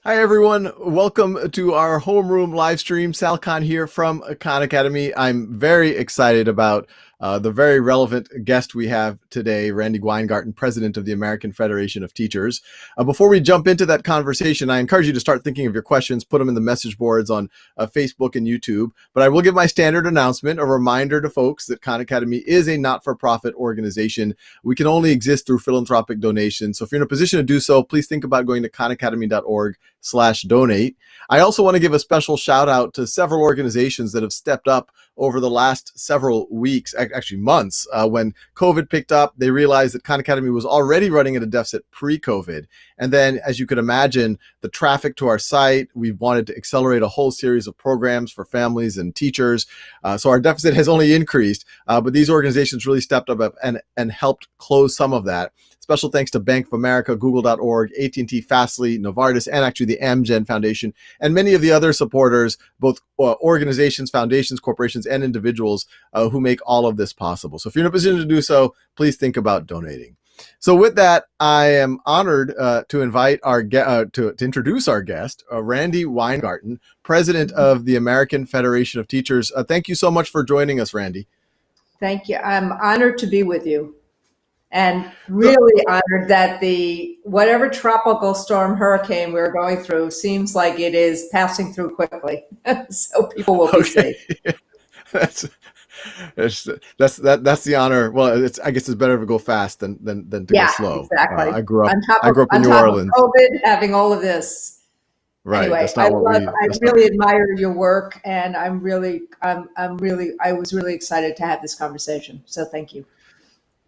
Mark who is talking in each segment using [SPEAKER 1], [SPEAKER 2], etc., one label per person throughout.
[SPEAKER 1] Hi, everyone. Welcome to our homeroom live stream. Sal Khan here from Khan Academy. I'm very excited about the very relevant guest we have today, Randi Weingarten, president of the American Federation of Teachers. Before we jump into that conversation, I encourage you to start thinking of your questions, put them in the message boards on Facebook and YouTube. But I will give my standard announcement, a reminder to folks that Khan Academy is a not-for-profit organization. We can only exist through philanthropic donations. So if you're in a position to do so, please think about going to khanacademy.org/donate. I also want to give a special shout out to several organizations that have stepped up over the last several weeks, actually months. When COVID picked up, they realized that Khan Academy was already running at a deficit pre-COVID. And then, as you could imagine, the traffic to our site, we wanted to accelerate a whole series of programs for families and teachers. So our deficit has only increased, but these organizations really stepped up and helped close some of that. Special thanks to Bank of America, Google.org, AT&T, Fastly, Novartis, and actually the Amgen Foundation, and many of the other supporters, both organizations, foundations, corporations, and individuals who make all of this possible. So if you're in a position to do so, please think about donating. So with that, I am honored to invite to introduce our guest, Randi Weingarten, president of the American Federation of Teachers. Thank you so much for joining us, Randi.
[SPEAKER 2] Thank you. I'm honored to be with you. And really honored that whatever tropical storm hurricane we're going through seems like it is passing through quickly. So people will be safe.
[SPEAKER 1] That's the honor. Well, I guess it's better to go fast than to go slow.
[SPEAKER 2] Exactly.
[SPEAKER 1] I grew up in New Orleans.
[SPEAKER 2] Of COVID, having all of this.
[SPEAKER 1] Right.
[SPEAKER 2] Anyway,
[SPEAKER 1] that's not
[SPEAKER 2] I really admire your work, and I was really excited to have this conversation. So thank you.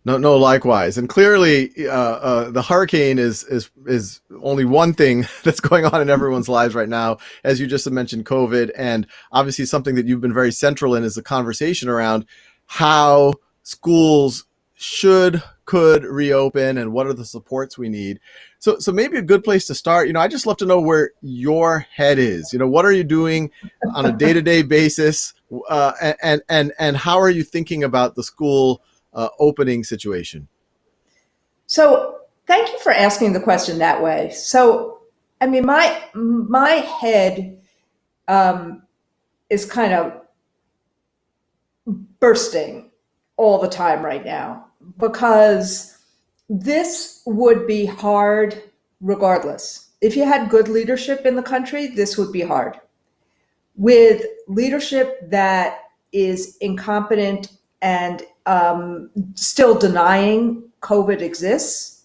[SPEAKER 1] No, likewise. And clearly, the hurricane is only one thing that's going on in everyone's lives right now. As you just mentioned, COVID, and obviously something that you've been very central in is the conversation around how schools could reopen and what are the supports we need. So maybe a good place to start, I just love to know where your head is. What are you doing on a day-to-day basis, and how are you thinking about the school opening situation?
[SPEAKER 2] So thank you for asking the question that way. So, I mean, my head is kind of bursting all the time right now, because this would be hard regardless. If you had good leadership in the country, this would be hard. With leadership that is incompetent and still denying COVID exists,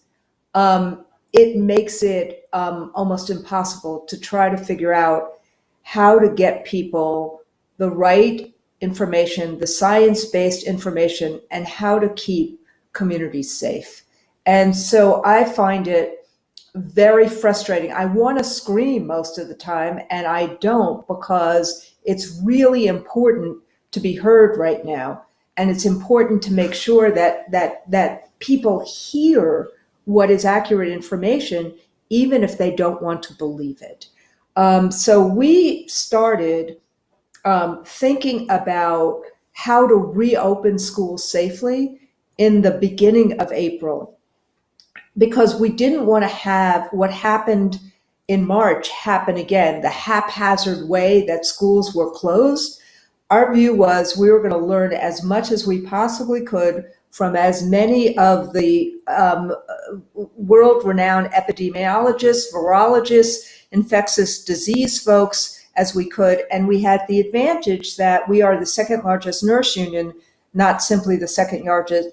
[SPEAKER 2] it makes it almost impossible to try to figure out how to get people the right information, the science-based information, and how to keep communities safe. And so I find it very frustrating. I want to scream most of the time, and I don't, because it's really important to be heard right now. And it's important to make sure that people hear what is accurate information, even if they don't want to believe it. So we started thinking about how to reopen schools safely in the beginning of April, because we didn't want to have what happened in March happen again, the haphazard way that schools were closed. Our view was we were going to learn as much as we possibly could from as many of the world-renowned epidemiologists, virologists, infectious disease folks as we could. And we had the advantage that we are the second largest nurse union, not simply the second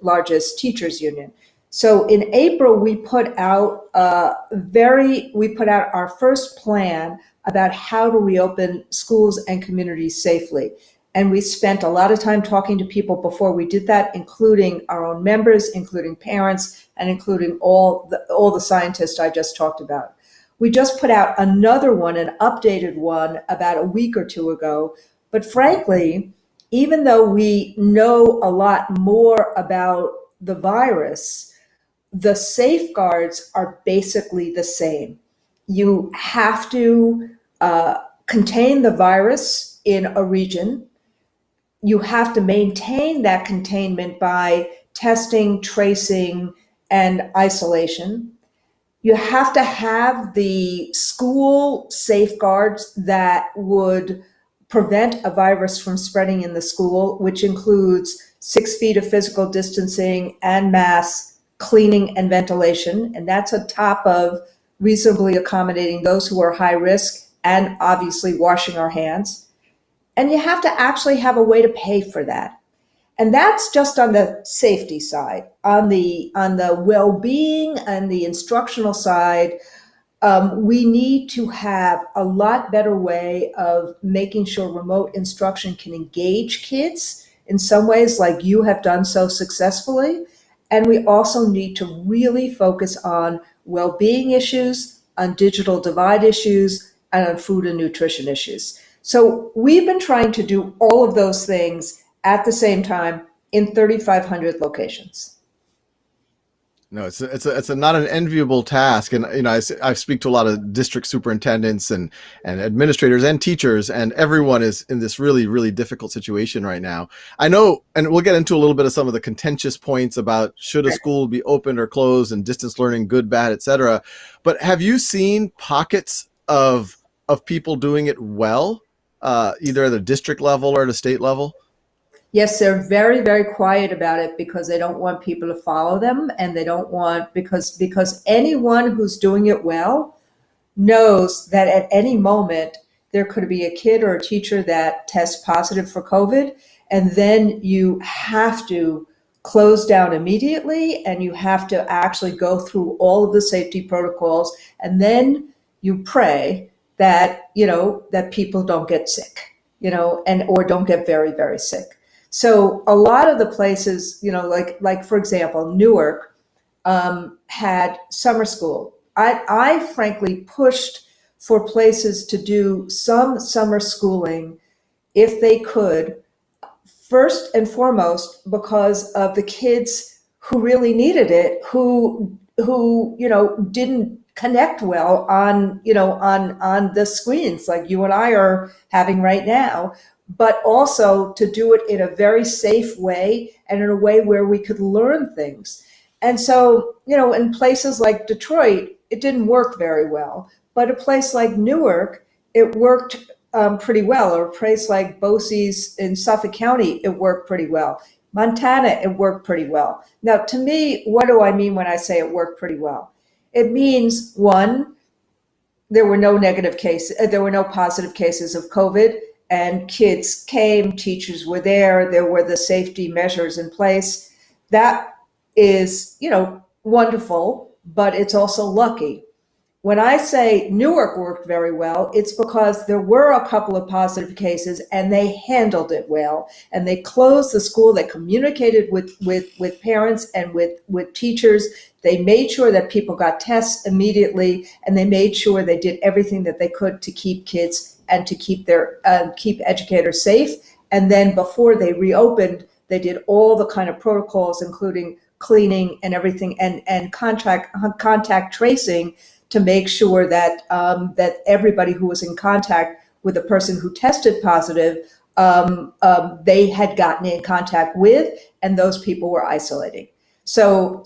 [SPEAKER 2] largest teachers union. So in April, we put out our first plan about how to reopen schools and communities safely. And we spent a lot of time talking to people before we did that, including our own members, including parents, and including all the scientists I just talked about. We just put out another one, an updated one, about a week or two ago. But frankly, even though we know a lot more about the virus, the safeguards are basically the same. You have to contain the virus in a region. You have to maintain that containment by testing, tracing, and isolation. You have to have the school safeguards that would prevent a virus from spreading in the school, which includes 6 feet of physical distancing and masks, cleaning and ventilation. And that's on top of reasonably accommodating those who are high risk and obviously washing our hands. And you have to actually have a way to pay for that. And that's just on the safety side. On the well-being and the instructional side, we need to have a lot better way of making sure remote instruction can engage kids in some ways, like you have done so successfully. And we also need to really focus on well-being issues, on digital divide issues, and on food and nutrition issues. So we've been trying to do all of those things at the same time in 3,500 locations.
[SPEAKER 1] No, it's a not an enviable task, and I speak to a lot of district superintendents and administrators and teachers, and everyone is in this really difficult situation right now. I know, and we'll get into a little bit of some of the contentious points about should a school be open or closed and distance learning, good, bad, etc. But have you seen pockets of people doing it well, either at a district level or at a state level?
[SPEAKER 2] Yes, they're very quiet about it because they don't want people to follow them, and they don't want, because anyone who's doing it well knows that at any moment there could be a kid or a teacher that tests positive for COVID, and then you have to close down immediately, and you have to actually go through all of the safety protocols, and then you pray that that people don't get sick, and or don't get very sick. So a lot of the places, like for example, Newark had summer school. I frankly pushed for places to do some summer schooling if they could, first and foremost because of the kids who really needed it, who didn't connect well on the screens like you and I are having right now, but also to do it in a very safe way and in a way where we could learn things. And so, in places like Detroit, it didn't work very well, but a place like Newark, it worked pretty well, or a place like Bosse's in Suffolk County, it worked pretty well. Montana, it worked pretty well. Now, to me, what do I mean when I say it worked pretty well? It means, one, there were no positive cases of COVID, and kids came, teachers were there were the safety measures in place. That is, wonderful, but it's also lucky. When I say Newark worked very well, it's because there were a couple of positive cases and they handled it well. And they closed the school, they communicated with parents and with teachers. They made sure that people got tests immediately, and they made sure they did everything that they could to keep kids and to keep educators safe. And then before they reopened, they did all the kind of protocols, including cleaning and everything, and contact tracing, to make sure that that everybody who was in contact with a person who tested positive, they had gotten in contact with, and those people were isolating. So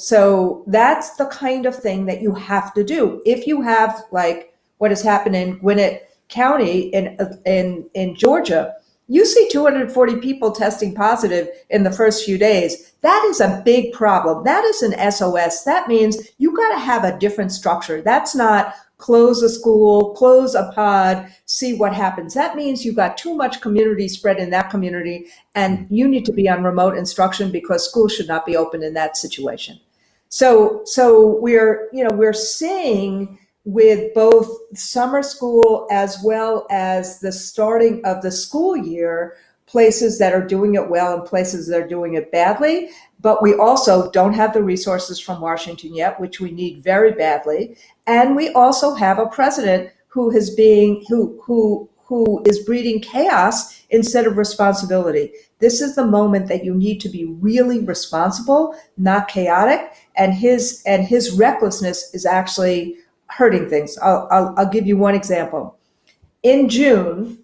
[SPEAKER 2] that's the kind of thing that you have to do. If you have, like what has happened in Gwinnett County in Georgia, you see 240 people testing positive in the first few days. That is a big problem. That is an SOS. That means you got to have a different structure. That's not close a school, close a pod, see what happens. That means you got too much community spread in that community, and you need to be on remote instruction because schools should not be open in that situation. So we're seeing, with both summer school as well as the starting of the school year, places that are doing it well and places that are doing it badly. But we also don't have the resources from Washington yet, which we need very badly. And we also have a president who is breeding chaos instead of responsibility. This is the moment that you need to be really responsible, not chaotic. And his recklessness is actually hurting things. I'll give you one example. In June,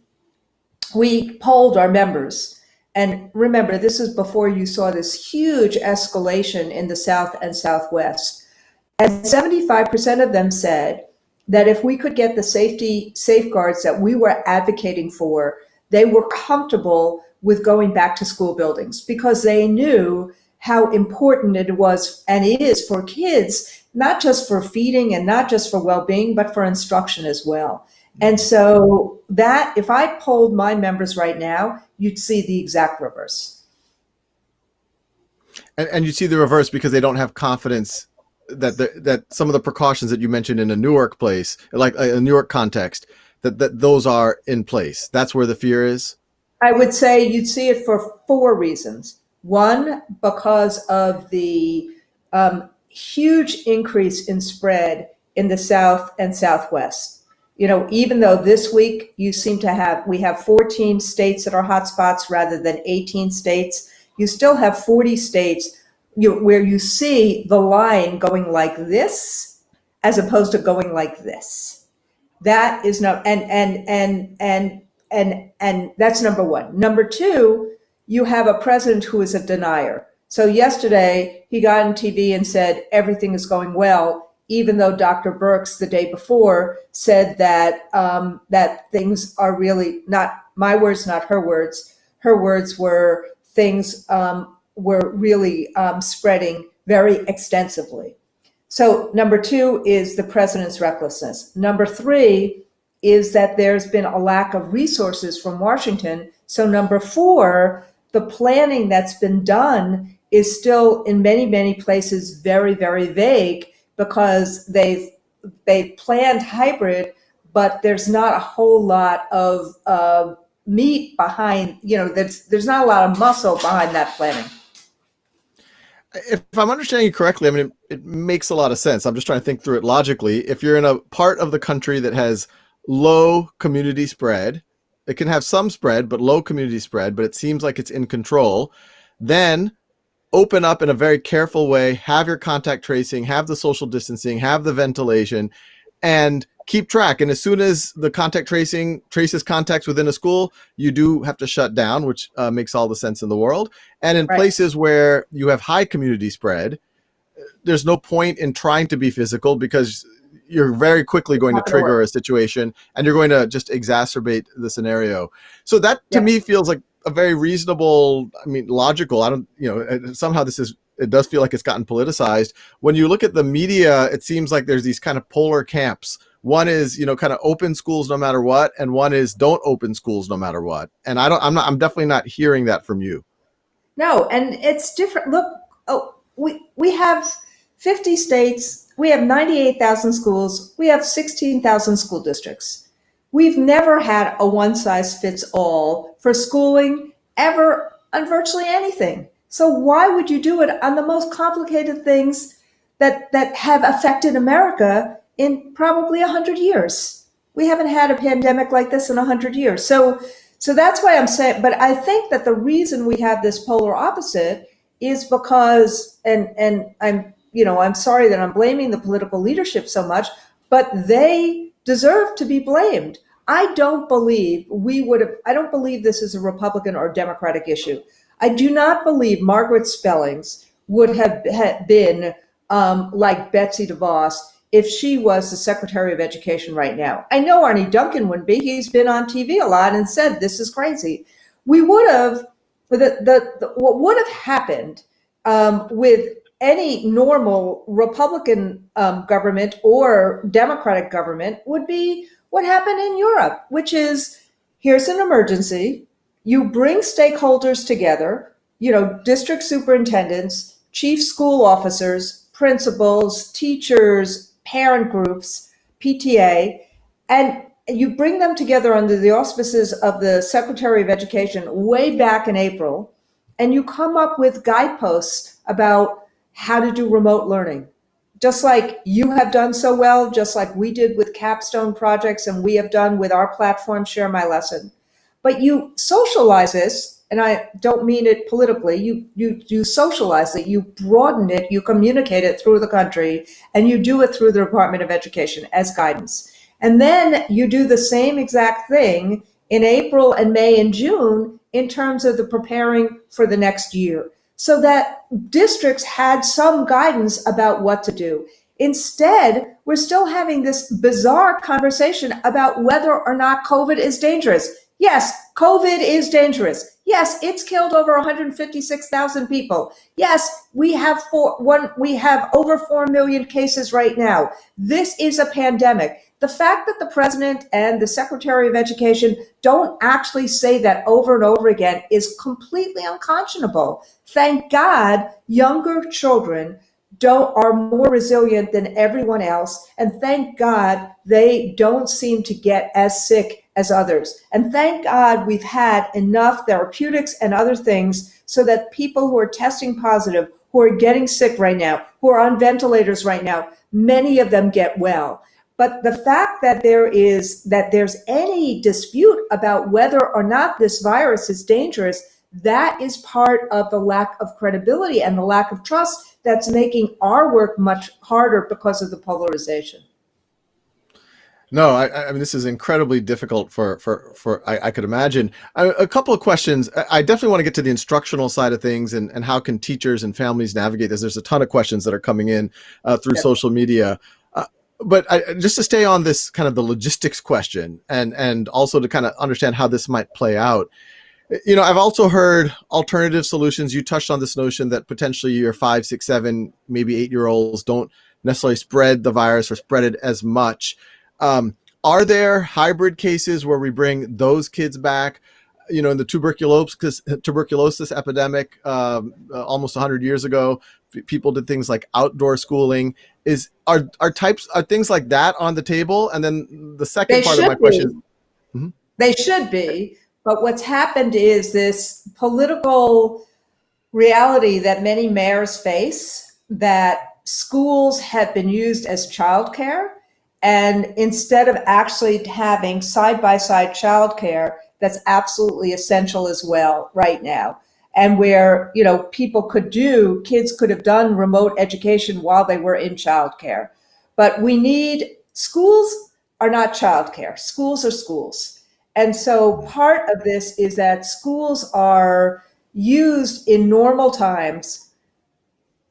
[SPEAKER 2] we polled our members. And remember, this is before you saw this huge escalation in the South and Southwest. And 75% of them said that if we could get the safety safeguards that we were advocating for, they were comfortable with going back to school buildings because they knew how important it was and is for kids, not just for feeding and not just for well-being, but for instruction as well. And so that, if I polled my members right now, you'd see the exact reverse.
[SPEAKER 1] And you see the reverse because they don't have confidence that some of the precautions that you mentioned in a Newark place, like a Newark context, that those are in place. That's where the fear is.
[SPEAKER 2] I would say you'd see it for four reasons. One, because of the huge increase in spread in the South and Southwest. You know, even though this week we have 14 states that are hotspots rather than 18 states, you still have 40 states where you see the line going like this as opposed to going like this. That is no, and that's number one. Number two, you have a president who is a denier. So yesterday he got on TV and said everything is going well, even though Dr. Birx the day before said that that things are really not my words, not her words. Her words were things were really spreading very extensively. So number two is the president's recklessness. Number three is that there's been a lack of resources from Washington. So number four, the planning that's been done is still in many, many places very, very vague because they've planned hybrid, but there's not a whole lot of meat behind, there's not a lot of muscle behind that planning.
[SPEAKER 1] If I'm understanding you correctly, I mean, it makes a lot of sense. I'm just trying to think through it logically. If you're in a part of the country that has low community spread, it can have some spread, but low community spread, but it seems like it's in control, then open up in a very careful way, have your contact tracing, have the social distancing, have the ventilation, and keep track. And as soon as the contact tracing traces contacts within a school, you do have to shut down, which makes all the sense in the world. And in places where you have high community spread, there's no point in trying to be physical because you're very quickly going to trigger a situation and you're going to just exacerbate the scenario. So that to me feels like a very reasonable, logical. I don't, somehow it does feel like it's gotten politicized. When you look at the media, it seems like there's these kind of polar camps. One is, kind of open schools no matter what, and one is don't open schools no matter what. And I'm definitely not hearing that from you.
[SPEAKER 2] No, and it's different. Look, we have 50 states, we have 98,000 schools, we have 16,000 school districts. We've never had a one-size-fits-all for schooling ever on virtually anything. So why would you do it on the most complicated things that have affected America in probably 100 years? We haven't had a pandemic like this in 100 years. So that's why I'm saying, but I think that the reason we have this polar opposite is because, and I'm sorry that I'm blaming the political leadership so much, but they deserve to be blamed. I don't believe this is a Republican or Democratic issue. I do not believe Margaret Spellings would have been like Betsy DeVos if she was the Secretary of Education right now. I know Arnie Duncan wouldn't be. He's been on TV a lot and said this is crazy. We would have what would have happened with any normal Republican government or Democratic government would be what happened in Europe, which is here's an emergency. You bring stakeholders together, district superintendents, chief school officers, principals, teachers, parent groups, PTA, and you bring them together under the auspices of the Secretary of Education way back in April, and you come up with guideposts about how to do remote learning, just like you have done so well, just like we did with capstone projects and we have done with our platform, Share My Lesson. But you socialize this, and I don't mean it politically, you socialize it, you broaden it, you communicate it through the country, and you do it through the Department of Education as guidance. And then you do the same exact thing in April and May and June in terms of the preparing for the next year, so that districts had some guidance about what to do. Instead, we're still having this bizarre conversation about whether or not COVID is dangerous. Yes, COVID is dangerous. Yes, it's killed over 156,000 people. Yes, we have over 4 million cases right now. This is a pandemic. The fact that the president and the Secretary of Education don't actually say that over and over again is completely unconscionable. Thank God younger children are more resilient than everyone else, and thank God they don't seem to get as sick as others. And thank God we've had enough therapeutics and other things so that people who are testing positive, who are getting sick right now, who are on ventilators right now, many of them get well. But the fact that there's any dispute about whether or not this virus is dangerous, that is part of the lack of credibility and the lack of trust that's making our work much harder because of the polarization.
[SPEAKER 1] No, I mean, this is incredibly difficult I could imagine. A couple of questions. I definitely want to get to the instructional side of things and how can teachers and families navigate this. There's a ton of questions that are coming in through social media. But just to stay on this kind of the logistics question and also to kind of understand how this might play out. I've also heard alternative solutions. You touched on this notion that potentially your 5, 6, 7, maybe 8-year-olds don't necessarily spread the virus or spread it as much. Are there hybrid cases where we bring those kids back? In the tuberculosis epidemic almost 100 years ago, people did things like outdoor schooling. Are things like that on the table? And then the second part of my question is,
[SPEAKER 2] they should be. But what's happened is this political reality that many mayors face, that schools have been used as childcare. And instead of actually having side-by-side childcare, that's absolutely essential as well right now. And where, kids could have done remote education while they were in childcare. But schools are not childcare. Schools are schools. And so part of this is that schools are used in normal times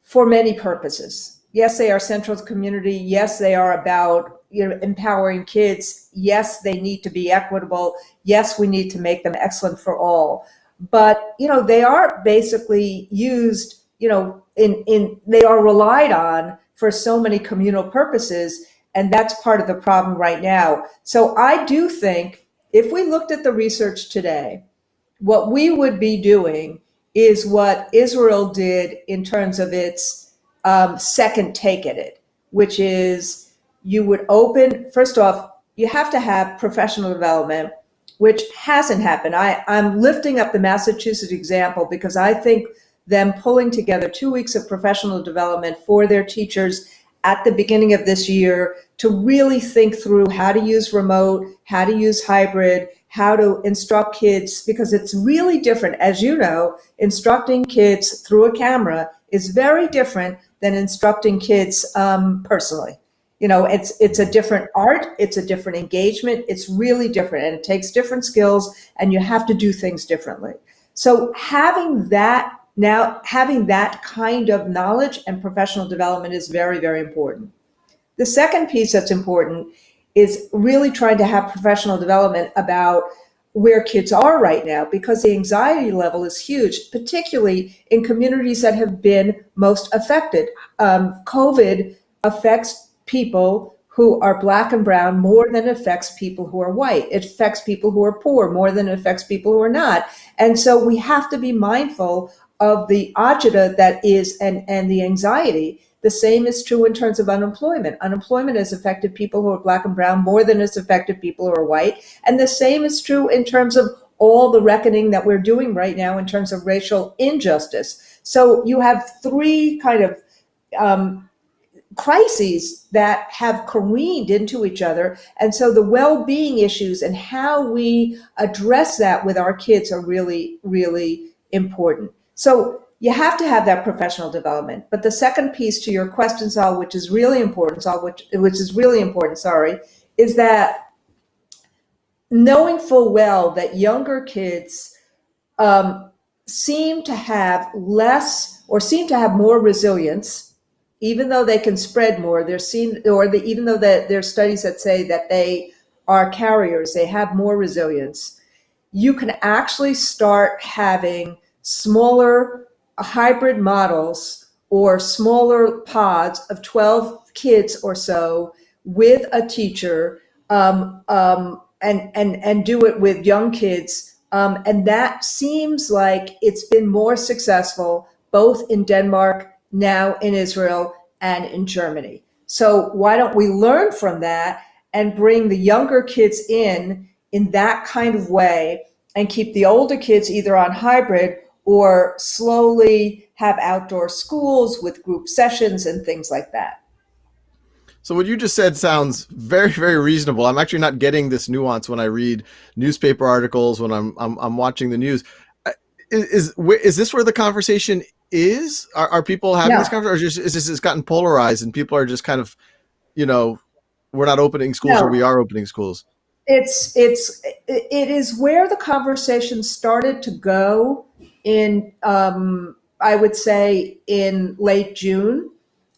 [SPEAKER 2] for many purposes. Yes, they are central to community. Yes, they are about empowering kids. Yes, they need to be equitable. Yes, we need to make them excellent for all. But they are basically used. They are relied on for so many communal purposes, and that's part of the problem right now. So I do think if we looked at the research today, what we would be doing is what Israel did in terms of its second take at it, which is you would first off, you have to have professional development, which hasn't happened. I'm lifting up the Massachusetts example because I think them pulling together 2 weeks of professional development for their teachers at the beginning of this year to really think through how to use remote, how to use hybrid, how to instruct kids, because it's really different. As you know, instructing kids through a camera is very different than instructing kids personally. It's a different art, it's a different engagement, it's really different, and it takes different skills, and you have to do things differently. So having that kind of knowledge and professional development is very, very important. The second piece that's important is really trying to have professional development about where kids are right now, because the anxiety level is huge, particularly in communities that have been most affected. COVID affects people who are Black and brown more than it affects people who are white. It affects people who are poor more than it affects people who are not. And so we have to be mindful of the agita that is and the anxiety. The same is true in terms of unemployment. Unemployment has affected people who are Black and brown more than it's affected people who are white. And the same is true in terms of all the reckoning that we're doing right now in terms of racial injustice. So you have three kind of crises that have careened into each other. And so the well-being issues and how we address that with our kids are really, really important. So you have to have that professional development. But the second piece to your question, Sal, which is really important, is that knowing full well that younger kids seem to have more resilience even though they can spread more, they're seen, even though there's studies that say that they are carriers, they have more resilience, you can actually start having smaller hybrid models or smaller pods of 12 kids or so with a teacher, and do it with young kids. And that seems like it's been more successful both in Denmark, now in Israel, and in Germany. So why don't we learn from that and bring the younger kids in that kind of way, and keep the older kids either on hybrid or slowly have outdoor schools with group sessions and things like that.
[SPEAKER 1] So what you just said sounds very, very reasonable. I'm actually not getting this nuance when I read newspaper articles, when I'm watching the news. Is this where the conversation is? Are people having
[SPEAKER 2] No,
[SPEAKER 1] this conversation, or is this gotten polarized and people are just kind of, we're not opening schools, or
[SPEAKER 2] no.
[SPEAKER 1] we are opening schools?
[SPEAKER 2] It is where the conversation started to go in, I would say, in late June.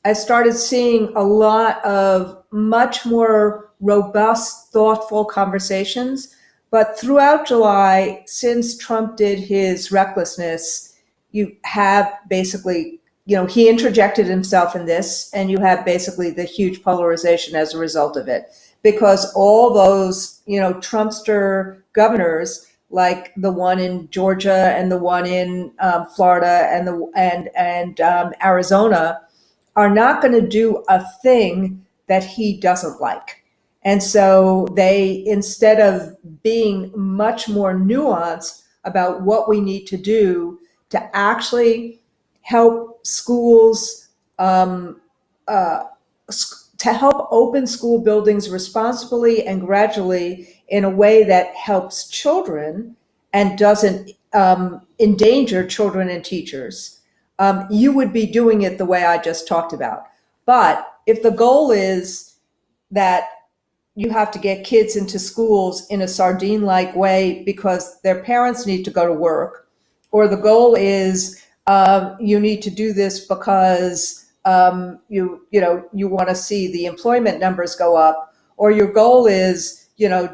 [SPEAKER 2] I started seeing a lot of much more robust, thoughtful conversations. But throughout July, since Trump did his recklessness, you have basically, he interjected himself in this, and you have basically the huge polarization as a result of it. Because all those, Trumpster governors, like the one in Georgia and the one in Florida and Arizona, are not going to do a thing that he doesn't like. And so they, instead of being much more nuanced about what we need to do to actually help schools, uh, to help open school buildings responsibly and gradually in a way that helps children and doesn't endanger children and teachers, you would be doing it the way I just talked about. But if the goal is that you have to get kids into schools in a sardine-like way because their parents need to go to work, or the goal is you need to do this because you want to see the employment numbers go up, or your goal is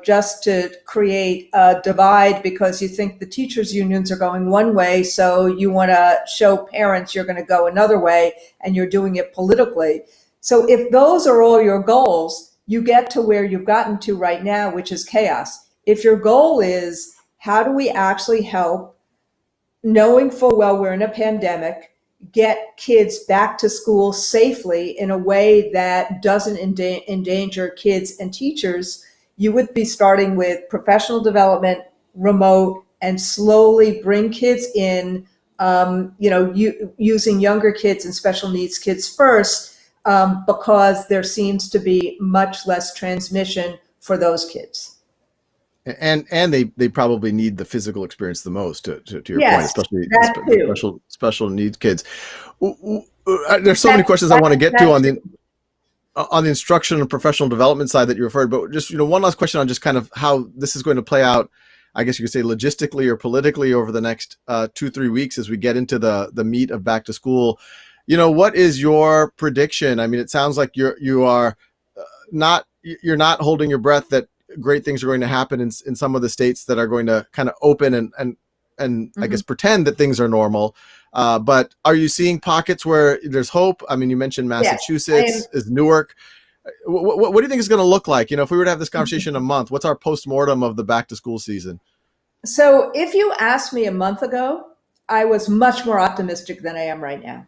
[SPEAKER 2] just to create a divide because you think the teachers unions are going one way, so you want to show parents you're going to go another way, and you're doing it politically. So if those are all your goals, you get to where you've gotten to right now, which is chaos. If your goal is how do we actually help, knowing full well we're in a pandemic, get kids back to school safely in a way that doesn't endanger kids and teachers, you would be starting with professional development, remote, and slowly bring kids in, using younger kids and special needs kids first, because there seems to be much less transmission for those kids.
[SPEAKER 1] And they probably need the physical experience the most, to your point,
[SPEAKER 2] Yes,
[SPEAKER 1] especially
[SPEAKER 2] that too.
[SPEAKER 1] special needs kids. There's so many questions I want to get to on the instruction and professional development side that you referred, but just one last question on just kind of how this is going to play out, I guess you could say logistically or politically, over the next 2-3 weeks as we get into the meat of back to school. What is your prediction? I mean, it sounds like you're not holding your breath that great things are going to happen in some of the states that are going to kind of open and mm-hmm. I guess pretend that things are normal. But are you seeing pockets where there's hope? I mean, you mentioned Massachusetts, is Newark. What do you think is going to look like? If we were to have this conversation in a month, what's our postmortem of the back to school season?
[SPEAKER 2] So if you asked me a month ago, I was much more optimistic than I am right now.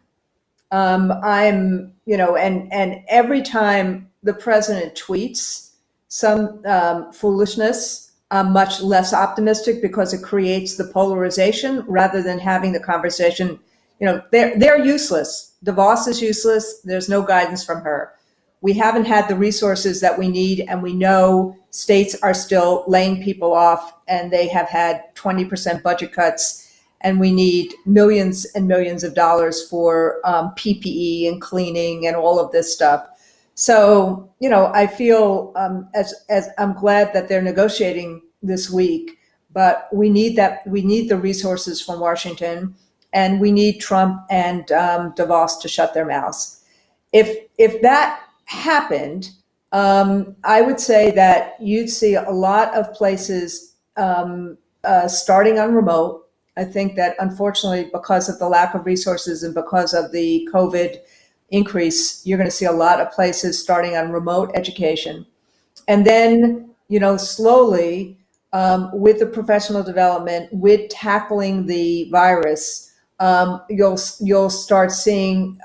[SPEAKER 2] I'm, and every time the president tweets some foolishness, I'm much less optimistic because it creates the polarization rather than having the conversation. They're useless. DeVos is useless. There's no guidance from her. We haven't had the resources that we need, and we know states are still laying people off, and they have had 20% budget cuts, and we need millions and millions of dollars for PPE and cleaning and all of this stuff. So, I feel as I'm glad that they're negotiating this week, but we need the resources from Washington, and we need Trump and DeVos to shut their mouths. If that happened, I would say that you'd see a lot of places starting on remote. I think that unfortunately, because of the lack of resources and because of the COVID increase, you're going to see a lot of places starting on remote education. And then, slowly, with the professional development, with tackling the virus, you'll start seeing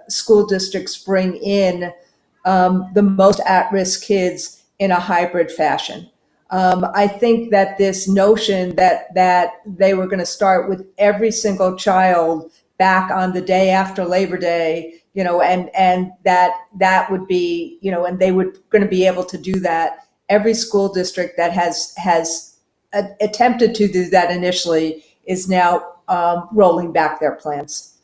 [SPEAKER 2] school districts bring in the most at-risk kids in a hybrid fashion. I think that this notion that they were going to start with every single child back on the day after Labor Day, and that would be, and they were going to be able to do that. Every school district that has attempted to do that initially is now rolling back their plans.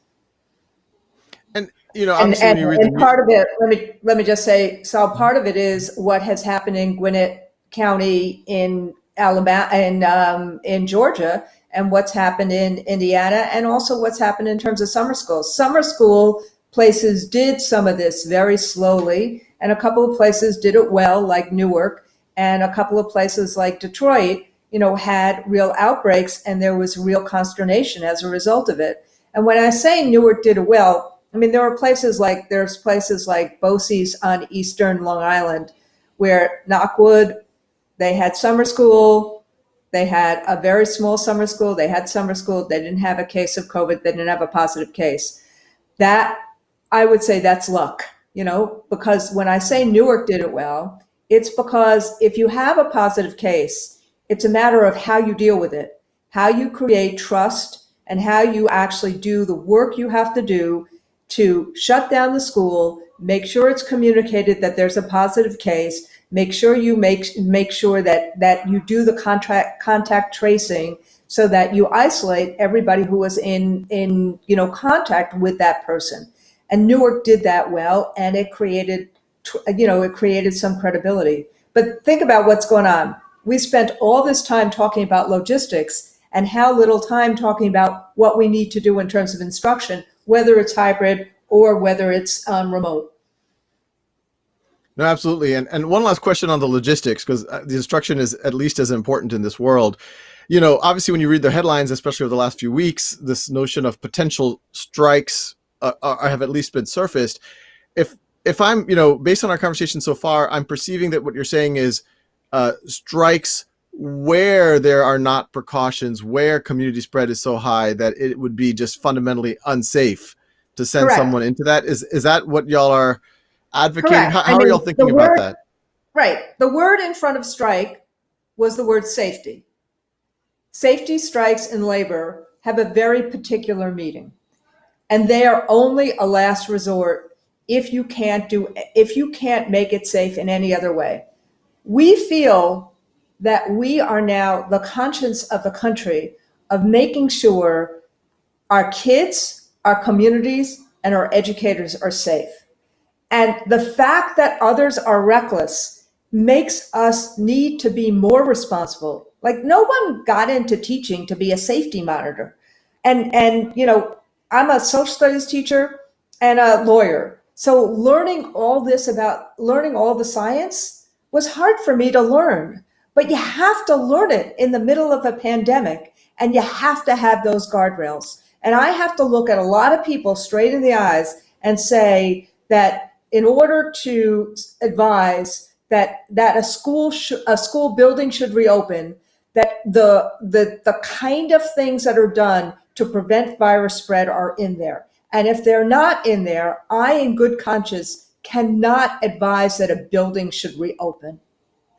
[SPEAKER 1] And obviously, when you read
[SPEAKER 2] And part of it, let me just say, so part of it is what has happened in Gwinnett County in Alabama and in Georgia, and what's happened in Indiana, and also what's happened in terms of summer schools. Summer school places did some of this very slowly, and a couple of places did it well, like Newark, and a couple of places like Detroit, had real outbreaks, and there was real consternation as a result of it. And when I say Newark did it well, I mean, there's places like Bosse's on Eastern Long Island, where Knockwood, they had summer school, they had a very small summer school, they didn't have a case of COVID, they didn't have a positive case. That, I would say that's luck, because when I say Newark did it well, it's because if you have a positive case, it's a matter of how you deal with it, how you create trust, and how you actually do the work you have to do to shut down the school, make sure it's communicated that there's a positive case, make sure you make sure that you do the contact tracing so that you isolate everybody who was in contact with that person. And Newark did that well, and it created some credibility. But think about what's going on. We spent all this time talking about logistics and how little time talking about what we need to do in terms of instruction, whether it's hybrid or whether it's remote.
[SPEAKER 1] No, absolutely. And one last question on the logistics, because the instruction is at least as important in this world. Obviously, when you read the headlines, especially over the last few weeks, this notion of potential strikes have at least been surfaced. If I'm, based on our conversation so far, I'm perceiving that what you're saying is strikes where there are not precautions, where community spread is so high that it would be just fundamentally unsafe to send
[SPEAKER 2] Correct.
[SPEAKER 1] someone into that. Is that what y'all are advocating?
[SPEAKER 2] Correct.
[SPEAKER 1] How are y'all thinking about that?
[SPEAKER 2] Right. The word in front of strike was the word safety. Safety strikes in labor have a very particular meaning, and they are only a last resort if you can't make it safe in any other way. We feel that we are now the conscience of the country of making sure our kids, our communities, and our educators are safe. And the fact that others are reckless makes us need to be more responsible. Like, no one got into teaching to be a safety monitor. And I'm a social studies teacher and a lawyer. So learning all the science was hard for me to learn. But you have to learn it in the middle of a pandemic, and you have to have those guardrails. And I have to look at a lot of people straight in the eyes and say that in order to advise that a school building should reopen, that the kind of things that are done to prevent virus spread are in there. And if they're not in there, I, in good conscience, cannot advise that a building should reopen.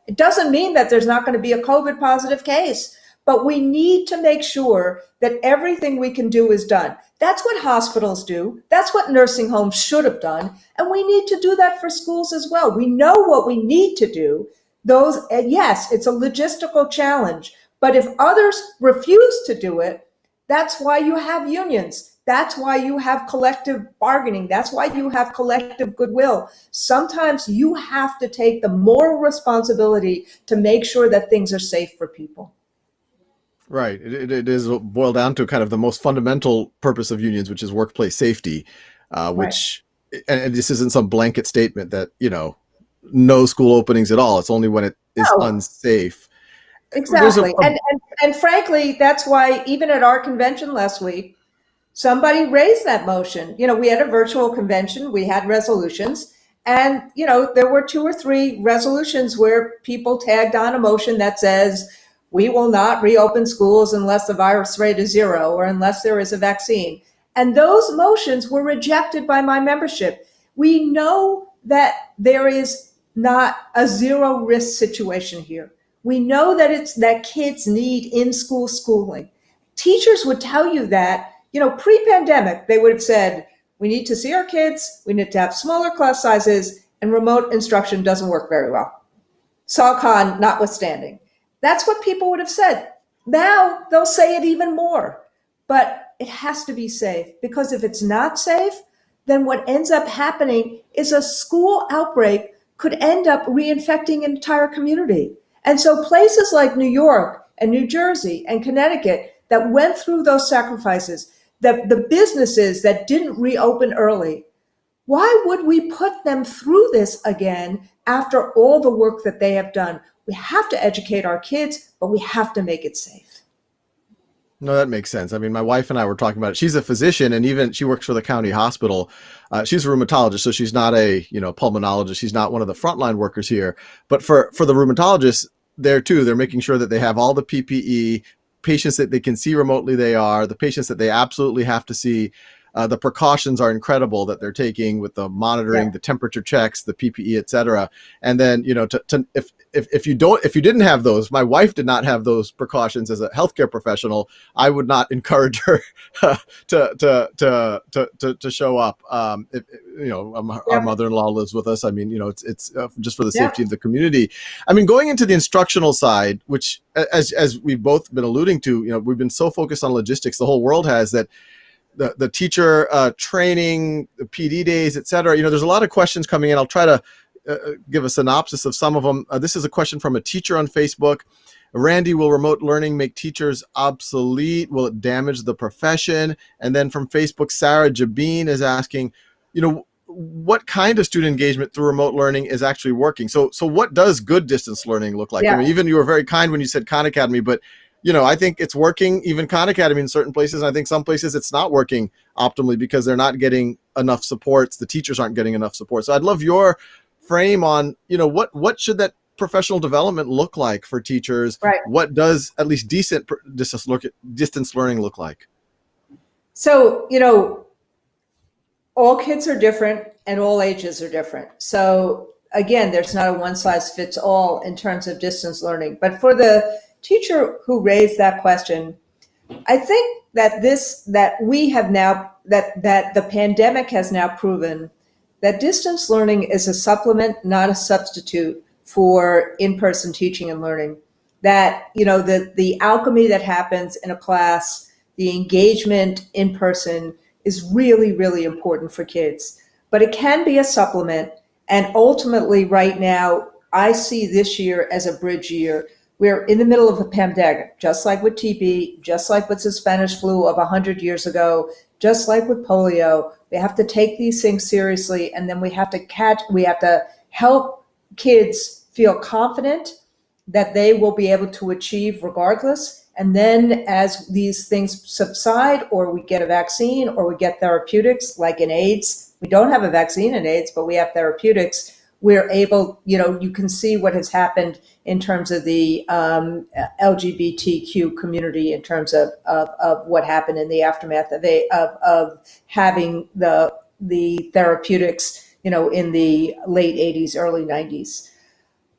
[SPEAKER 2] It doesn't mean that there's not going to be a COVID positive case, but we need to make sure that everything we can do is done. That's what hospitals do. That's what nursing homes should have done. And we need to do that for schools as well. We know what we need to do. Yes, it's a logistical challenge, but if others refuse to do it, that's why you have unions. That's why you have collective bargaining. That's why you have collective goodwill. Sometimes you have to take the moral responsibility to make sure that things are safe for people.
[SPEAKER 1] Right. It is boiled down to kind of the most fundamental purpose of unions, which is workplace safety.
[SPEAKER 2] Right.
[SPEAKER 1] which, and this isn't some blanket statement that, no school openings at all. It's only when it is
[SPEAKER 2] No,
[SPEAKER 1] unsafe. There's
[SPEAKER 2] exactly. And frankly, that's why even at our convention last week, somebody raised that motion. We had a virtual convention, we had resolutions, and there were 2 or 3 resolutions where people tagged on a motion that says we will not reopen schools unless the virus rate is 0 or unless there is a vaccine. And those motions were rejected by my membership. We know that there is not a zero risk situation here. We know that it's that kids need in-school schooling. Teachers would tell you that, pre-pandemic, they would have said, we need to see our kids, we need to have smaller class sizes, and remote instruction doesn't work very well. SALCON notwithstanding. That's what people would have said. Now they'll say it even more. But it has to be safe, because if it's not safe, then what ends up happening is a school outbreak could end up reinfecting an entire community. And so places like New York and New Jersey and Connecticut that went through those sacrifices, the businesses that didn't reopen early, why would we put them through this again after all the work that they have done? We have to educate our kids, but we have to make it safe.
[SPEAKER 1] No, that makes sense. I mean, my wife and I were talking about it. She's a physician, and even she works for the county hospital. She's a rheumatologist, so she's not a pulmonologist. She's not one of the frontline workers here. But for the rheumatologists there too, they're making sure that they have all the PPE. Patients that they can see remotely, the patients that they absolutely have to see. The precautions are incredible that they're taking with the monitoring, the temperature checks, the PPE, et cetera. And then, if you didn't have those, my wife did not have those precautions as a healthcare professional, I would not encourage her to show up. Our mother-in-law lives with us. I mean, it's just for the safety of the community. I mean, going into the instructional side, which as we've both been alluding to, we've been so focused on logistics, the whole world has, that the teacher training, the PD days, et cetera. There's a lot of questions coming in. I'll try to give a synopsis of some of them. This is a question from a teacher on Facebook. Randi, will remote learning make teachers obsolete? Will it damage the profession? And then from Facebook, Sarah Jabeen is asking, what kind of student engagement through remote learning is actually working? So what does good distance learning look like? I mean, even you were very kind when you said Khan Academy, but I think it's working, even Khan Academy in certain places. And I think some places it's not working optimally because they're not getting enough supports. The teachers aren't getting enough support. So I'd love your frame on, what should that professional development look like for teachers?
[SPEAKER 2] Right.
[SPEAKER 1] What does at least decent distance learning look like?
[SPEAKER 2] So, all kids are different and all ages are different. So again, there's not a one size fits all in terms of distance learning. But for the teacher who raised that question, I think that the pandemic has now proven that distance learning is a supplement, not a substitute for in-person teaching and learning. That, the alchemy that happens in a class, the engagement in person is really, really important for kids. But it can be a supplement. And ultimately, right now, I see this year as a bridge year. We're in the middle of a pandemic, just like with TB, just like with the Spanish flu of 100 years ago, just like with polio. We have to take these things seriously, and then we have to help kids feel confident that they will be able to achieve regardless. And then as these things subside, or we get a vaccine, or we get therapeutics, like in AIDS, we don't have a vaccine in AIDS, but we have therapeutics, we're able, you can see what has happened in terms of the LGBTQ community, in terms of what happened in the aftermath of having the therapeutics, in the late 80s, early 90s.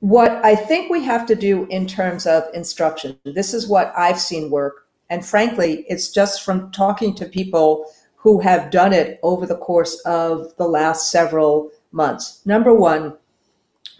[SPEAKER 2] What I think we have to do in terms of instruction, this is what I've seen work. And frankly, it's just from talking to people who have done it over the course of the last several months. Number one,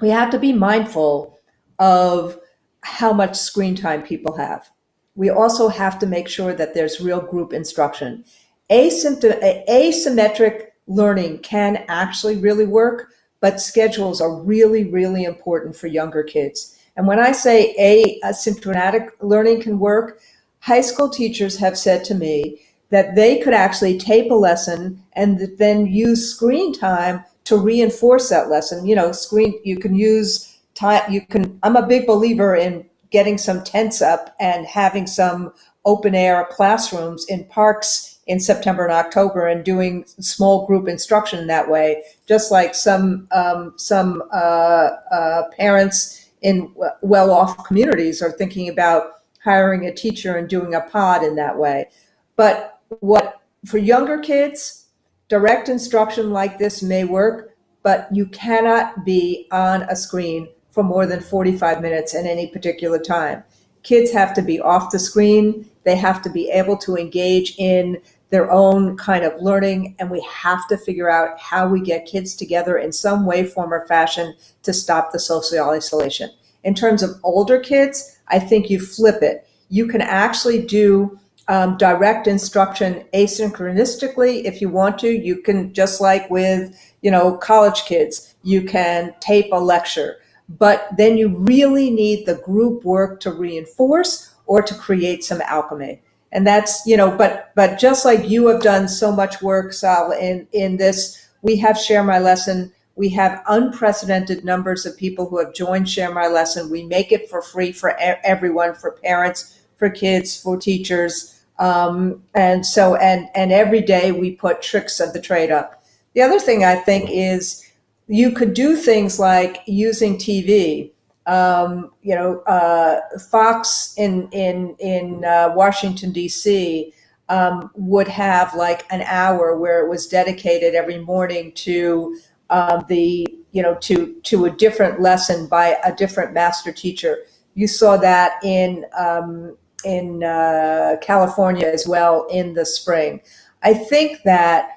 [SPEAKER 2] we have to be mindful of how much screen time people have. We also have to make sure that there's real group instruction. Asymmetric learning can actually really work, but schedules are really, really important for younger kids. And when I say asynchronous learning can work, high school teachers have said to me that they could actually tape a lesson and then use screen time to reinforce that lesson. You can use time. I'm a big believer in getting some tents up and having some open air classrooms in parks in September and October, and doing small group instruction that way. Just like some parents in well-off communities are thinking about hiring a teacher and doing a pod in that way. But what for younger kids, direct instruction like this may work, but you cannot be on a screen for more than 45 minutes at any particular time. Kids have to be off the screen. They have to be able to engage in their own kind of learning, and we have to figure out how we get kids together in some way, form, or fashion to stop the social isolation. In terms of older kids, I think you flip it. You can actually do direct instruction asynchronistically if you want to. You can, just like with college kids, you can tape a lecture, but then you really need the group work to reinforce or to create some alchemy. And that's, but just like you have done so much work, Sal, in this, we have Share My Lesson. We have unprecedented numbers of people who have joined Share My Lesson. We make it for free for everyone, for parents, for kids, for teachers. And every day we put tricks of the trade up. The other thing I think is you could do things like using TV. Fox in Washington, D.C. Would have like an hour where it was dedicated every morning to to a different lesson by a different master teacher. You saw that in California as well in the spring. I think that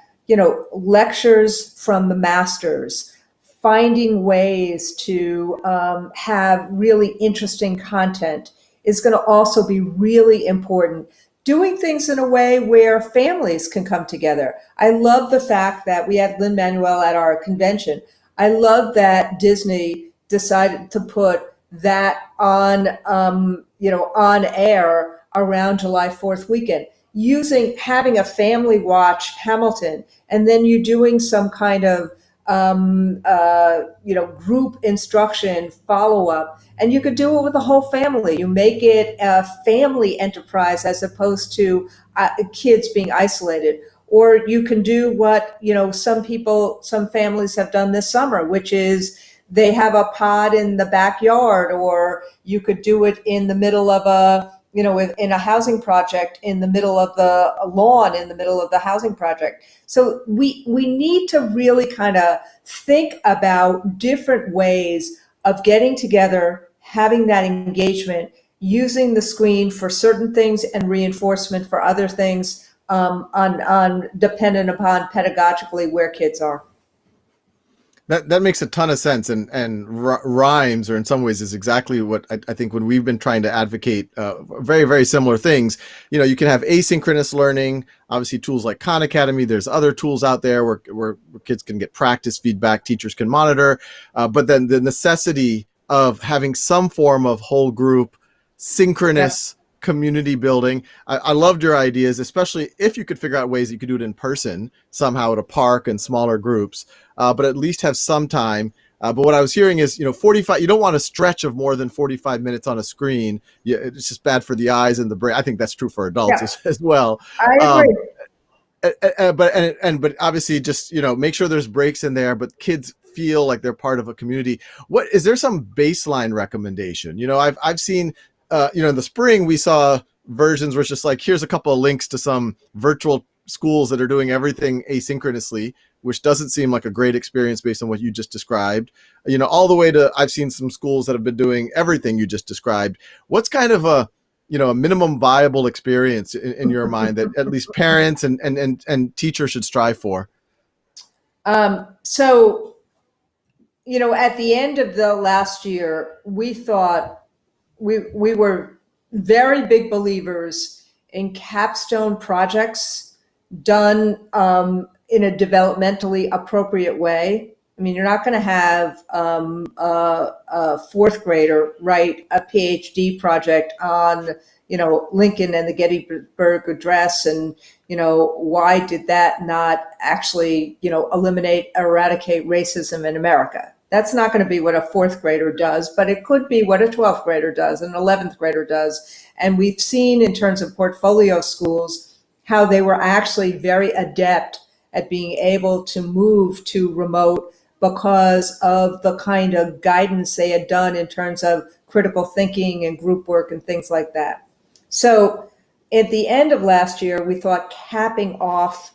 [SPEAKER 2] lectures from the masters, finding ways to have really interesting content is going to also be really important. Doing things in a way where families can come together. I love the fact that we had Lin-Manuel at our convention. I love that Disney decided to put that on, on air around July 4th weekend, having a family watch Hamilton, and then you doing some kind of group instruction follow-up, and you could do it with the whole family. You make it a family enterprise as opposed to kids being isolated. Or you can do what some families have done this summer, which is they have a pod in the backyard, or you could do it in the middle of in a housing project, in the middle of the lawn, in the middle of the housing project. So we need to really kind of think about different ways of getting together, having that engagement, using the screen for certain things and reinforcement for other things, on dependent upon pedagogically where kids are.
[SPEAKER 1] That makes a ton of sense, and rhymes, or in some ways, is exactly what I think when we've been trying to advocate very, very similar things. You can have asynchronous learning, obviously tools like Khan Academy. There's other tools out there where kids can get practice feedback, teachers can monitor, but then the necessity of having some form of whole group synchronous community building. I loved your ideas, especially if you could figure out ways that you could do it in person somehow at a park and smaller groups, but at least have some time. But what I was hearing is, 45, you don't want a stretch of more than 45 minutes on a screen. It's just bad for the eyes and the brain. I think that's true for adults as well.
[SPEAKER 2] I agree.
[SPEAKER 1] But obviously just, make sure there's breaks in there, but kids feel like they're part of a community. What is there some baseline recommendation? I've seen, in the spring we saw versions where it's just like, here's a couple of links to some virtual schools that are doing everything asynchronously, which doesn't seem like a great experience based on what you just described, all the way to, I've seen some schools that have been doing everything you just described. What's kind of a minimum viable experience in your mind that at least parents and teachers should strive for?
[SPEAKER 2] So, at the end of the last year, we thought we were very big believers in capstone projects done in a developmentally appropriate way. I mean, you're not going to have a fourth grader write a PhD project on, Lincoln and the Gettysburg Address and, why did that not actually, eradicate racism in America? That's not going to be what a fourth grader does, but it could be what a 12th grader does, an 11th grader does. And we've seen in terms of portfolio schools how they were actually very adept at being able to move to remote because of the kind of guidance they had done in terms of critical thinking and group work and things like that. So at the end of last year, we thought capping off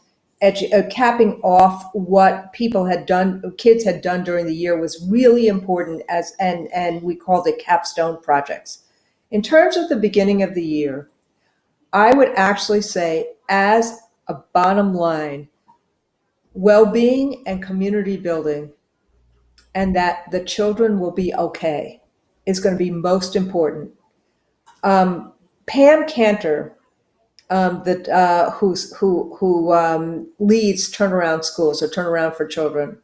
[SPEAKER 2] what kids had done during the year was really important, and we called it capstone projects. In terms of the beginning of the year, I would actually say, as a bottom line, well-being and community building, and that the children will be okay, is going to be most important. Pam Cantor, who leads Turnaround Schools or Turnaround for Children,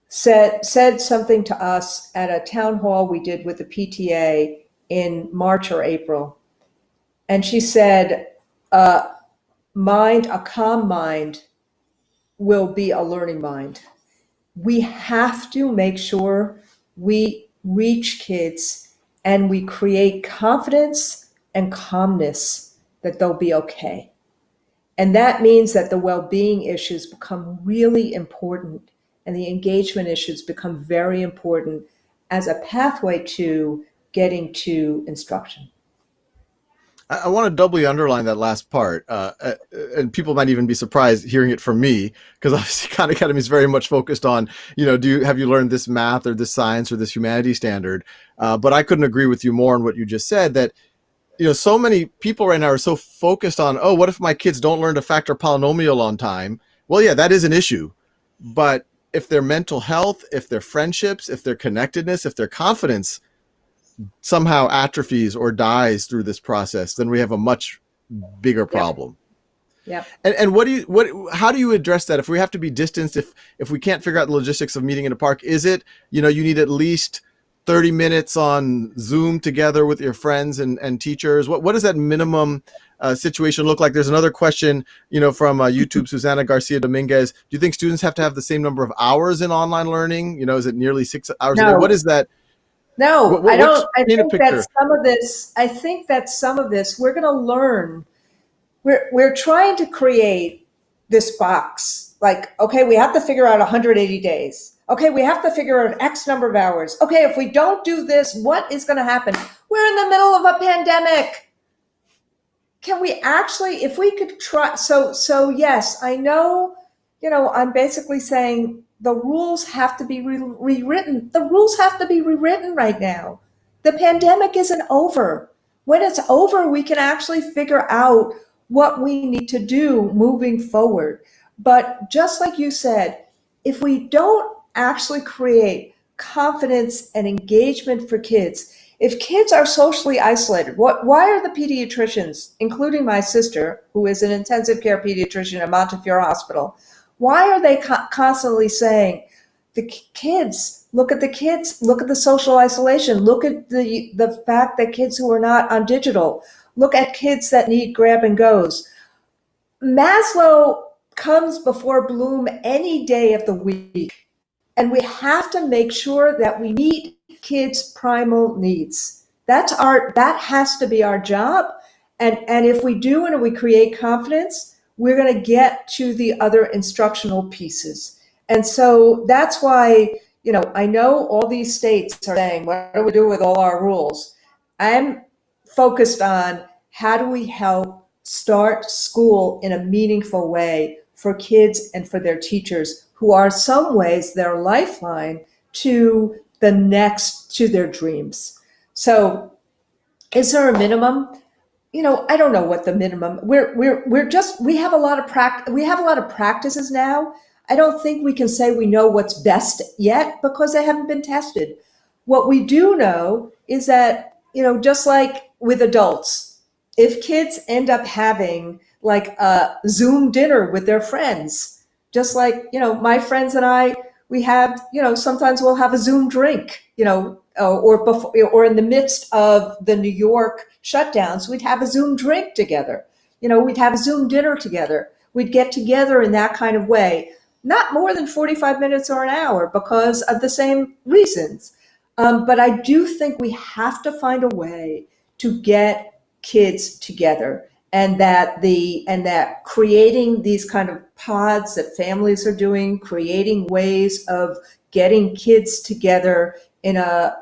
[SPEAKER 2] said something to us at a town hall we did with the PTA in March or April, and she said, "A calm mind will be a learning mind." We have to make sure we reach kids and we create confidence and calmness that they'll be okay. And that means that the well-being issues become really important and the engagement issues become very important as a pathway to getting to instruction.
[SPEAKER 1] I want to doubly underline that last part, and people might even be surprised hearing it from me, because obviously Khan Academy is very much focused on, have you learned this math or this science or this humanity standard? But I couldn't agree with you more on what you just said, that so many people right now are so focused on, oh, what if my kids don't learn to factor polynomial on time? Well, yeah, that is an issue. But if their mental health, if their friendships, if their connectedness, if their confidence somehow atrophies or dies through this process, then we have a much bigger problem.
[SPEAKER 2] Yeah.
[SPEAKER 1] And how do you address that? If we have to be distanced, if we can't figure out the logistics of meeting in a park, is it, you need at least 30 minutes on Zoom together with your friends and teachers? What does that minimum situation look like? There's another question, from YouTube, Susana Garcia Dominguez. Do you think students have to have the same number of hours in online learning? Is it nearly 6 hours a day? What is that?
[SPEAKER 2] No, I don't. I think that some of this we're going to learn. We're trying to create this box. Like, okay, we have to figure out 180 days. Okay, we have to figure out X number of hours. Okay, if we don't do this, what is going to happen? We're in the middle of a pandemic. Can we actually, if we could try? So yes, I know. I'm basically saying the rules have to be rewritten. The rules have to be rewritten right now. The pandemic isn't over. When it's over, we can actually figure out what we need to do moving forward. But just like you said, if we don't actually create confidence and engagement for kids, if kids are socially isolated, why are the pediatricians, including my sister, who is an intensive care pediatrician at Montefiore Hospital, why are they constantly saying, the kids, look at the social isolation, look at the fact that kids who are not on digital, look at kids that need grab and goes. Maslow comes before Bloom any day of the week. And we have to make sure that we meet kids' primal needs. That has to be our job. And if we do and we create confidence, we're going to get to the other instructional pieces. And so that's why, I know all these states are saying, what do we do with all our rules? I'm focused on how do we help start school in a meaningful way for kids and for their teachers, who are in some ways their lifeline to their dreams. So is there a minimum? I don't know what the minimum. We have a lot of practices now. I don't think we can say we know what's best yet because they haven't been tested. What we do know is that, just like with adults, if kids end up having like a Zoom dinner with their friends, just like, my friends and I, we have, sometimes we'll have a Zoom drink, or before, or in the midst of the New York shutdowns, we'd have a Zoom drink together. We'd have a Zoom dinner together. We'd get together in that kind of way, not more than 45 minutes or an hour because of the same reasons. But I do think we have to find a way to get kids together, and that creating these kind of pods that families are doing, creating ways of getting kids together in a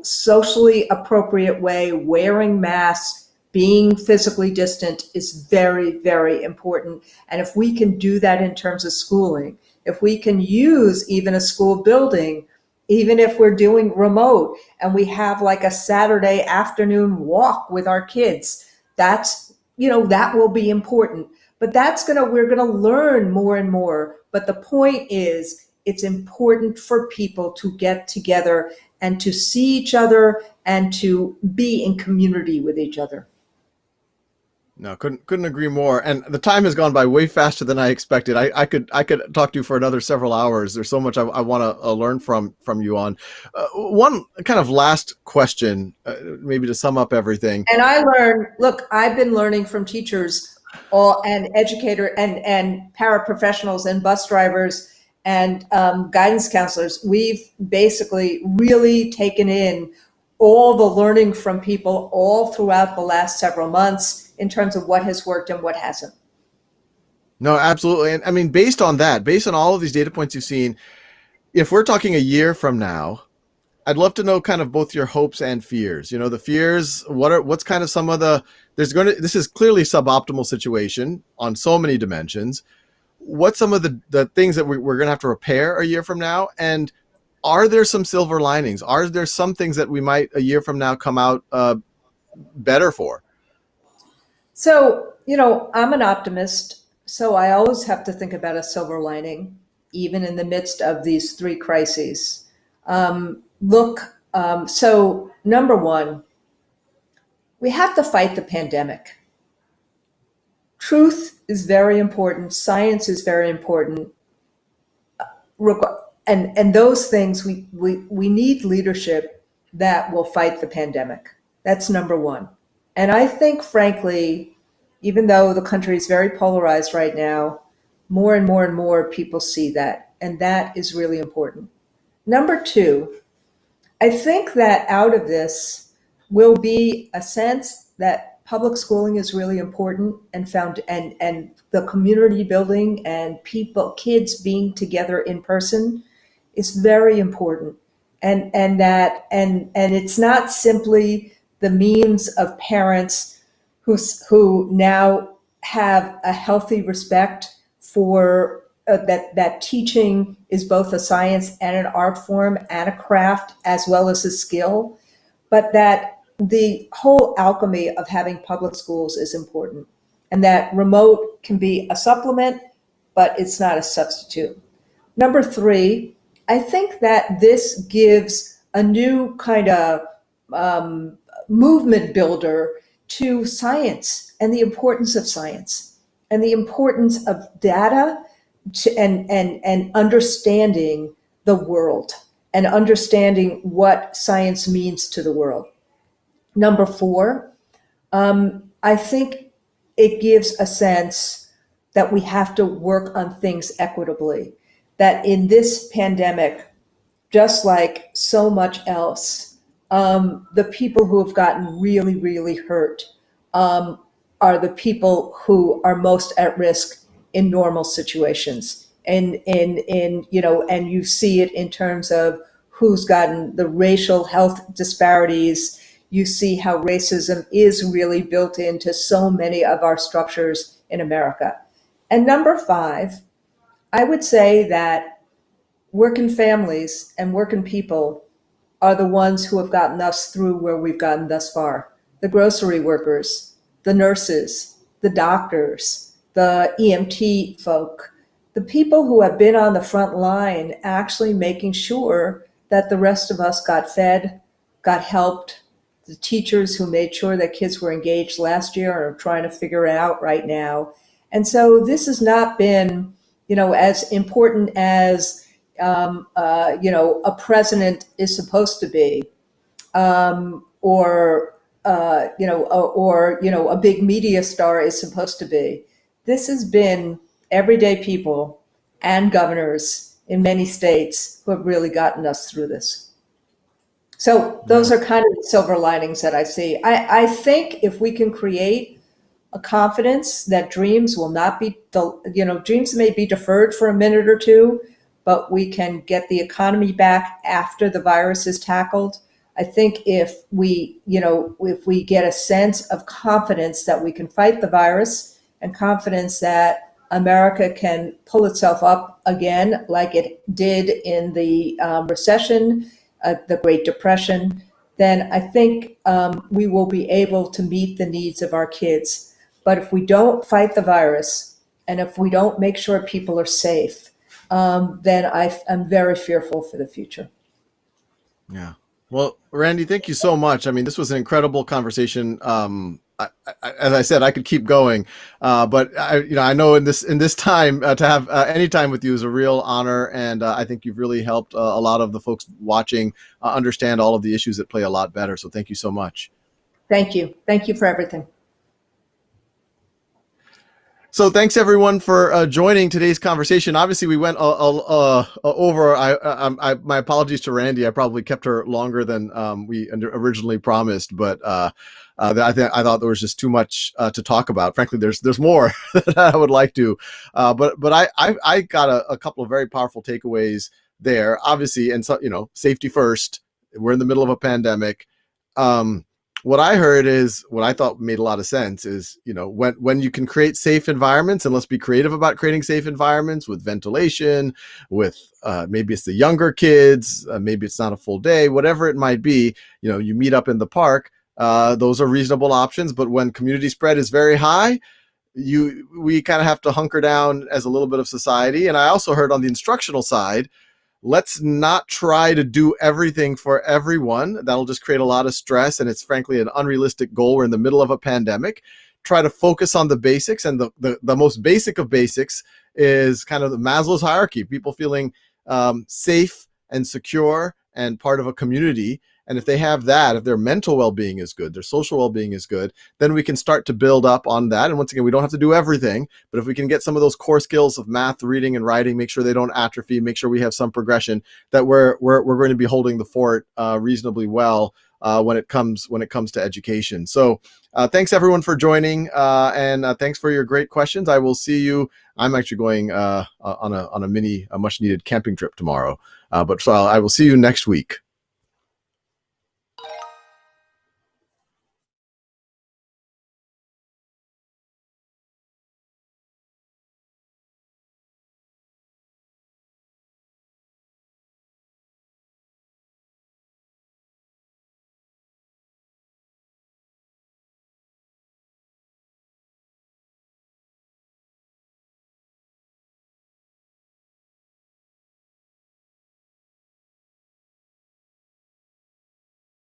[SPEAKER 2] socially appropriate way, wearing masks, being physically distant is very, very important. And if we can do that in terms of schooling, if we can use even a school building, even if we're doing remote and we have like a Saturday afternoon walk with our kids, that will be important. But we're gonna learn more and more. But the point is, it's important for people to get together and to see each other and to be in community with each other.
[SPEAKER 1] No, couldn't agree more. And the time has gone by way faster than I expected. I could talk to you for another several hours. There's so much I want to learn from you on. One kind of last question, maybe to sum up everything.
[SPEAKER 2] And I've been learning from teachers and educator and paraprofessionals and bus drivers and guidance counselors. We've basically really taken in all the learning from people all throughout the last several months in terms of what has worked and what hasn't.
[SPEAKER 1] No, absolutely. And I mean, based on all of these data points you've seen, if we're talking a year from now, I'd love to know kind of both your hopes and fears. The fears, what's kind of some of this is clearly suboptimal situation on so many dimensions. What's some of the things that we're going to have to repair a year from now? And are there some silver linings? Are there some things that we might a year from now come out better for?
[SPEAKER 2] So, I'm an optimist, so I always have to think about a silver lining, even in the midst of these three crises. So number one, we have to fight the pandemic. Truth is very important. Science is very important. And those things, we need leadership that will fight the pandemic. That's number one. And I think, frankly, even though the country is very polarized right now, more and more and more people see that. And that is really important. Number two, I think that out of this will be a sense that public schooling is really important and the community building and kids being together in person is very important. And it's not simply the means of parents who now have a healthy respect for that teaching is both a science and an art form and a craft as well as a skill, but that the whole alchemy of having public schools is important, and that remote can be a supplement, but it's not a substitute. Number three, I think that this gives a new kind of movement builder to science and the importance of science and the importance of data and understanding the world and understanding what science means to the world. Number four, I think it gives a sense that we have to work on things equitably, that in this pandemic, just like so much else, the people who have gotten really, really hurt are the people who are most at risk in normal situations. And you see it in terms of who's gotten the racial health disparities. You see how racism is really built into so many of our structures in America. And number five, I would say that working families and working people are the ones who have gotten us through where we've gotten thus far. The grocery workers, the nurses, the doctors, the EMT folk, the people who have been on the front line actually making sure that the rest of us got fed, got helped, the teachers who made sure that kids were engaged last year and are trying to figure it out right now. And so this has not been, as important as, a president is supposed to be, or a big media star is supposed to be. This has been everyday people and governors in many states who have really gotten us through this. So those
[SPEAKER 1] Yeah.
[SPEAKER 2] are kind of the silver linings that I see. I think if we can create a confidence that dreams will not be, dreams may be deferred for a minute or two, but we can get the economy back after the virus is tackled. I think if we get a sense of confidence that we can fight the virus and confidence that America can pull itself up again like it did in the recession, the Great Depression, then I think we will be able to meet the needs of our kids. But if we don't fight the virus and if we don't make sure people are safe, then I'm very fearful for the future.
[SPEAKER 1] Yeah. Well, Randy, thank you so much. I mean, this was an incredible conversation. As I said, I could keep going, but I know in this time to have any time with you is a real honor, and I think you've really helped a lot of the folks watching understand all of the issues at play a lot better. So thank you so much.
[SPEAKER 2] Thank you. Thank you for everything.
[SPEAKER 1] So thanks everyone for joining today's conversation. Obviously, we went over. My apologies to Randy. I probably kept her longer than we originally promised, but I thought there was just too much to talk about. Frankly, there's more that I would like to, but I got a couple of very powerful takeaways there. Obviously, and so safety first. We're in the middle of a pandemic. What I heard is what I thought made a lot of sense is, when you can create safe environments, and let's be creative about creating safe environments with ventilation, with maybe it's the younger kids, maybe it's not a full day, whatever it might be, you meet up in the park. Those are reasonable options. But when community spread is very high, we kind of have to hunker down as a little bit of society. And I also heard on the instructional side, let's not try to do everything for everyone. That'll just create a lot of stress, and it's frankly an unrealistic goal. We're in the middle of a pandemic. Try to focus on the basics, and the most basic of basics is kind of the Maslow's hierarchy, people feeling safe and secure and part of a community. And if they have that, if their mental well-being is good, their social well-being is good, then we can start to build up on that. And once again, we don't have to do everything, but if we can get some of those core skills of math, reading, and writing, make sure they don't atrophy, make sure we have some progression, that we're going to be holding the fort reasonably well when it comes to education. So thanks everyone for joining, and thanks for your great questions. I will see you. I'm actually going on a much needed camping trip tomorrow, but so I will see you next week.